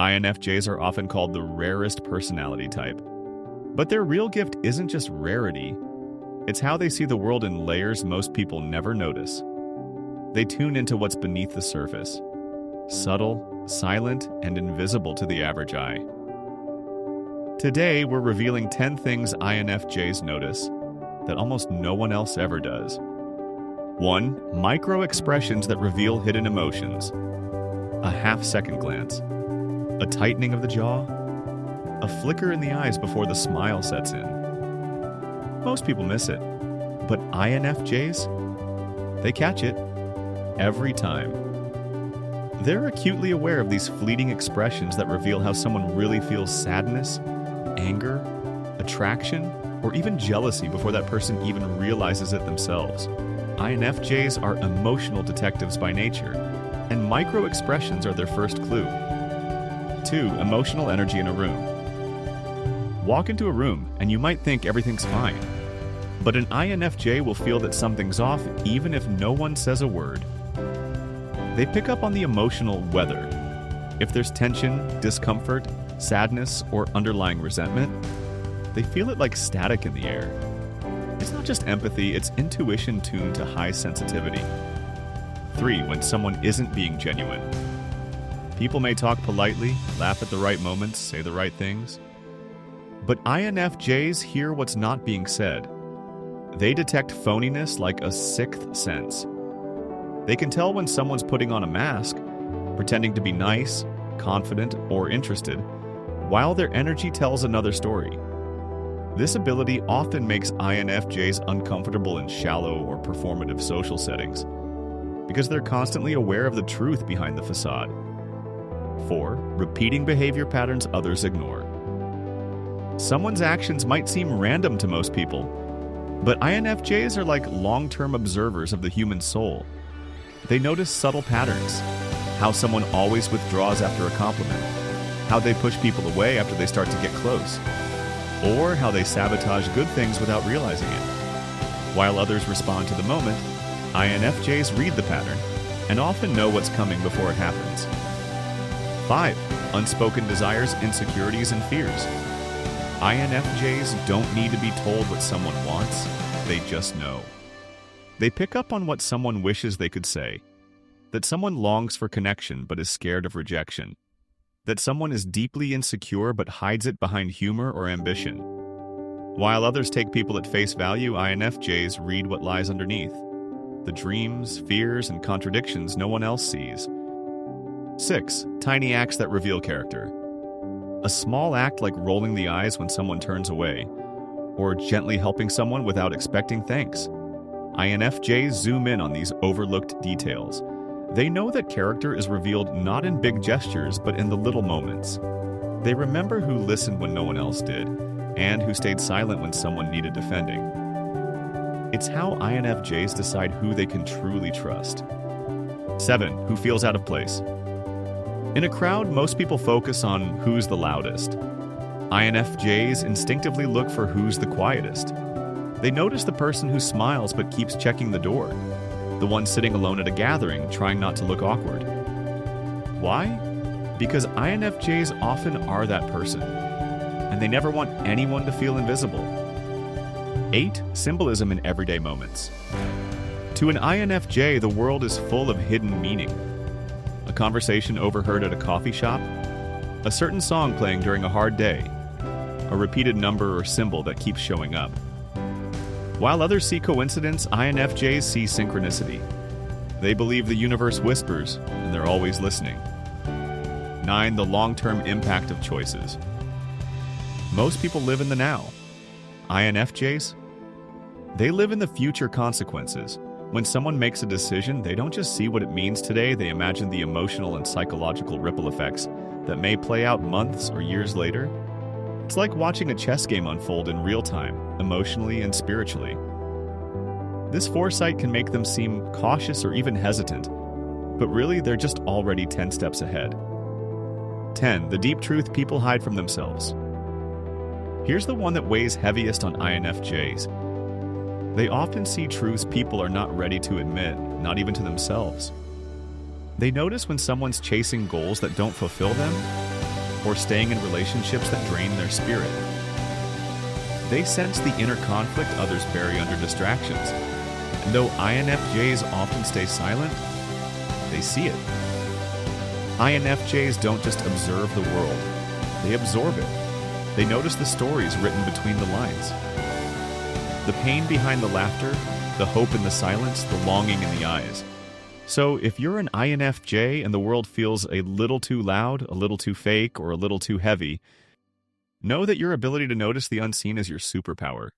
INFJs are often called the rarest personality type. But their real gift isn't just rarity, it's how they see the world in layers most people never notice. They tune into what's beneath the surface, subtle, silent, and invisible to the average eye. Today, we're revealing 10 things INFJs notice that almost no one else ever does. 1. Micro-expressions that reveal hidden emotions. A half-second glance, a tightening of the jaw, a flicker in the eyes before the smile sets in. Most people miss it, but INFJs, they catch it every time. They're acutely aware of these fleeting expressions that reveal how someone really feels sadness, anger, attraction, or even jealousy before that person even realizes it themselves. INFJs are emotional detectives by nature, and micro-expressions are their first clue. 2. Emotional energy in a room. Walk into a room, and you might think everything's fine. But an INFJ will feel that something's off even if no one says a word. They pick up on the emotional weather. If there's tension, discomfort, sadness, or underlying resentment, they feel it like static in the air. It's not just empathy, it's intuition tuned to high sensitivity. 3. When someone isn't being genuine. People may talk politely, laugh at the right moments, say the right things. But INFJs hear what's not being said. They detect phoniness like a sixth sense. They can tell when someone's putting on a mask, pretending to be nice, confident, or interested, while their energy tells another story. This ability often makes INFJs uncomfortable in shallow or performative social settings, because they're constantly aware of the truth behind the facade. 4. Repeating behavior patterns others ignore. Someone's actions might seem random to most people, but INFJs are like long-term observers of the human soul. They notice subtle patterns, how someone always withdraws after a compliment, how they push people away after they start to get close, or how they sabotage good things without realizing it. While others respond to the moment, INFJs read the pattern and often know what's coming before it happens. 5. Unspoken desires, insecurities, and fears. INFJs don't need to be told what someone wants, they just know. They pick up on what someone wishes they could say, that someone longs for connection but is scared of rejection, that someone is deeply insecure but hides it behind humor or ambition. While others take people at face value, INFJs read what lies underneath, the dreams, fears, and contradictions no one else sees. 6. Tiny acts that reveal character. A small act like rolling the eyes when someone turns away, or gently helping someone without expecting thanks. INFJs zoom in on these overlooked details. They know that character is revealed not in big gestures, but in the little moments. They remember who listened when no one else did, and who stayed silent when someone needed defending. It's how INFJs decide who they can truly trust. 7. Who feels out of place. In a crowd, most people focus on who's the loudest. INFJs instinctively look for who's the quietest. They notice the person who smiles but keeps checking the door, the one sitting alone at a gathering, trying not to look awkward. Why? Because INFJs often are that person, and they never want anyone to feel invisible. 8. Symbolism in everyday moments. To an INFJ, the world is full of hidden meaning. A conversation overheard at a coffee shop, a certain song playing during a hard day, a repeated number or symbol that keeps showing up. While others see coincidence, INFJs see synchronicity. They believe the universe whispers, and they're always listening. 9. The long-term impact of choices. Most people live in the now. INFJs? They live in the future consequences. When someone makes a decision, they don't just see what it means today, they imagine the emotional and psychological ripple effects that may play out months or years later. It's like watching a chess game unfold in real time, emotionally and spiritually. This foresight can make them seem cautious or even hesitant, but really they're just already 10 steps ahead. 10. The deep truth people hide from themselves. Here's the one that weighs heaviest on INFJs. They often see truths people are not ready to admit, not even to themselves. They notice when someone's chasing goals that don't fulfill them, or staying in relationships that drain their spirit. They sense the inner conflict others bury under distractions. And though INFJs often stay silent, they see it. INFJs don't just observe the world, they absorb it. They notice the stories written between the lines. The pain behind the laughter, the hope in the silence, the longing in the eyes. So if you're an INFJ and the world feels a little too loud, a little too fake, or a little too heavy, know that your ability to notice the unseen is your superpower.